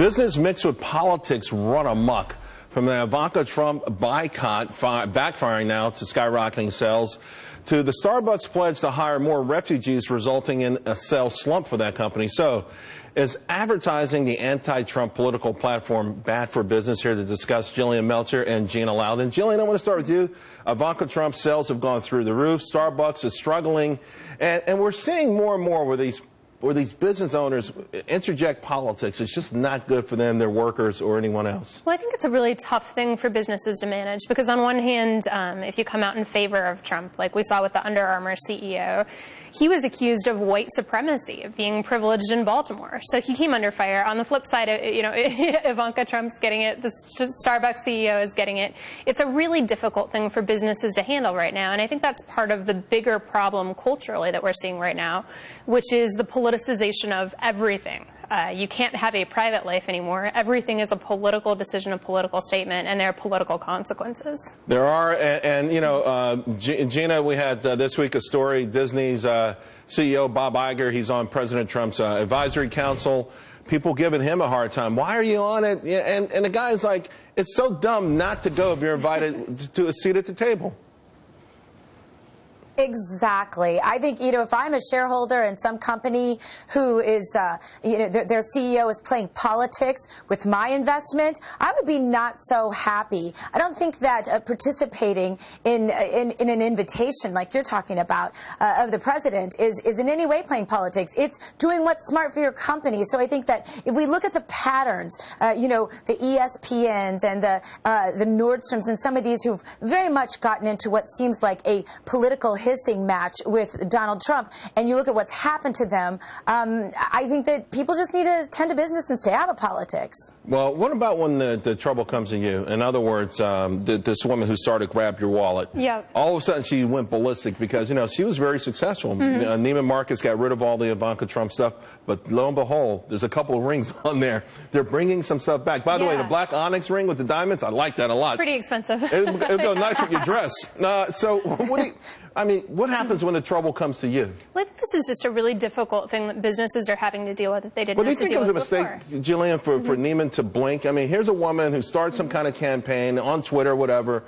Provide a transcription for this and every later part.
Business mixed with politics run amok. From the Ivanka Trump boycott backfiring now to skyrocketing sales, to the Starbucks pledge to hire more refugees, resulting in a sales slump for that company. So, is advertising the anti-Trump political platform bad for business? Here to discuss, Jillian Melcher and Gina Loudon. Jillian, I want to start with you. Ivanka Trump's sales have gone through the roof. Starbucks is struggling, and we're seeing more and more where these business owners interject politics. It's just not good for them, their workers, or anyone else. Well, I think it's a really tough thing for businesses to manage because on one hand, if you come out in favor of Trump, like we saw with the Under Armour CEO, he was accused of white supremacy, of being privileged in Baltimore. So he came under fire. On the flip side, Ivanka Trump's getting it. The Starbucks CEO is getting it. It's a really difficult thing for businesses to handle right now. And I think that's part of the bigger problem culturally that we're seeing right now, which is the politicization of everything. You can't have a private life anymore. Everything is a political decision, a political statement, and there are political consequences. There are, and Gina, we had this week a story, Disney's CEO Bob Iger, he's on President Trump's advisory council. People giving him a hard time. Why are you on it? And the guy's like, it's so dumb not to go if you're invited to a seat at the table. Exactly. I think, if I'm a shareholder in some company who is, their CEO is playing politics with my investment, I would be not so happy. I don't think that participating in an invitation like you're talking about of the president is in any way playing politics. It's doing what's smart for your company. So I think that if we look at the patterns, the ESPNs and the Nordstroms and some of these who've very much gotten into what seems like a political hissing match with Donald Trump, and you look at what's happened to them, I think that people just need to tend to business and stay out of politics. Well, what about when the trouble comes to you? In other words, this woman who started Grab Your Wallet, yeah, all of a sudden she went ballistic because, she was very successful. Neiman Marcus got rid of all the Ivanka Trump stuff, but lo and behold, there's a couple of rings on there. They're bringing some stuff back. By the way, the black onyx ring with the diamonds, I like that a lot. Pretty expensive. It'd go nice with your dress. So what happens when the trouble comes to you? Well, I think this is just a really difficult thing that businesses are having to deal with that they didn't have to deal with before. Do you think it was a mistake, Jillian, for Neiman to blink? I mean, here's a woman who started some kind of campaign on Twitter, whatever,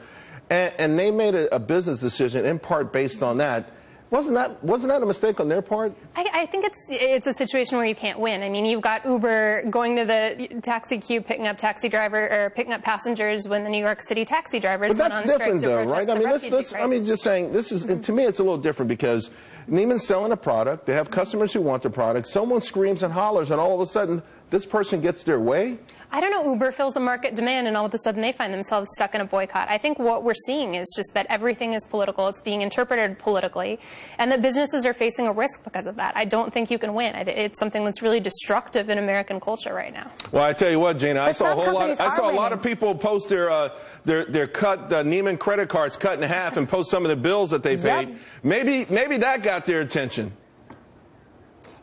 and they made a business decision in part based on that. Wasn't that a mistake on their part? I think it's a situation where you can't win. I mean, you've got Uber going to the taxi queue, picking up passengers when the New York City taxi drivers went on strike to protest the refugee crisis. I mean, just saying, this is to me, it's a little different because Neiman's selling a product. They have customers who want the product. Someone screams and hollers, and all of a sudden, this person gets their way. I don't know. Uber fills a market demand, and all of a sudden they find themselves stuck in a boycott. I think what we're seeing is just that everything is political. It's being interpreted politically, and that businesses are facing a risk because of that. I don't think you can win. It's something that's really destructive in American culture right now. Well, I tell you what, Gina, I saw a lot of people post their cut Neiman credit cards cut in half and post some of the bills that they paid. Yep. Maybe that got their attention.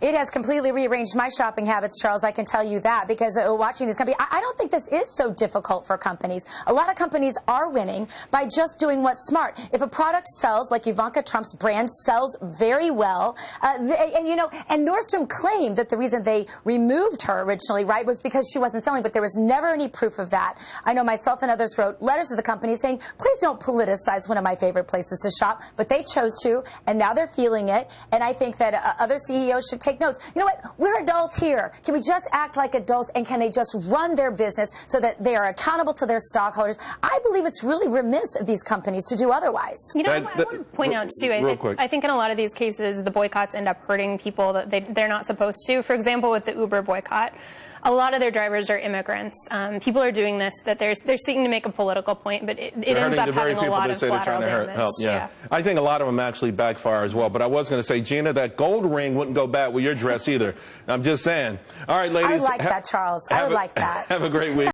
It has completely rearranged my shopping habits, Charles, I can tell you that, because watching this company, I don't think this is so difficult for companies. A lot of companies are winning by just doing what's smart. If a product sells, like Ivanka Trump's brand sells very well, and Nordstrom claimed that the reason they removed her originally, right, was because she wasn't selling, but there was never any proof of that. I know myself and others wrote letters to the company saying, please don't politicize one of my favorite places to shop, but they chose to, and now they're feeling it, and I think that other CEOs should take notes. You know what? We're adults here. Can we just act like adults, and can they just run their business so that they are accountable to their stockholders? I believe it's really remiss of these companies to do otherwise. I want to point out, too, I think in a lot of these cases, the boycotts end up hurting people that they're not supposed to. For example, with the Uber boycott, a lot of their drivers are immigrants. People are doing this, that they're seeking to make a political point, but it ends up having a lot of collateral damage. Yeah. I think a lot of them actually backfire as well. But I was going to say, Gina, that gold ring wouldn't go bad with your dress either. I'm just saying. All right, ladies. I like that, Charles. I would like that. Have a great week.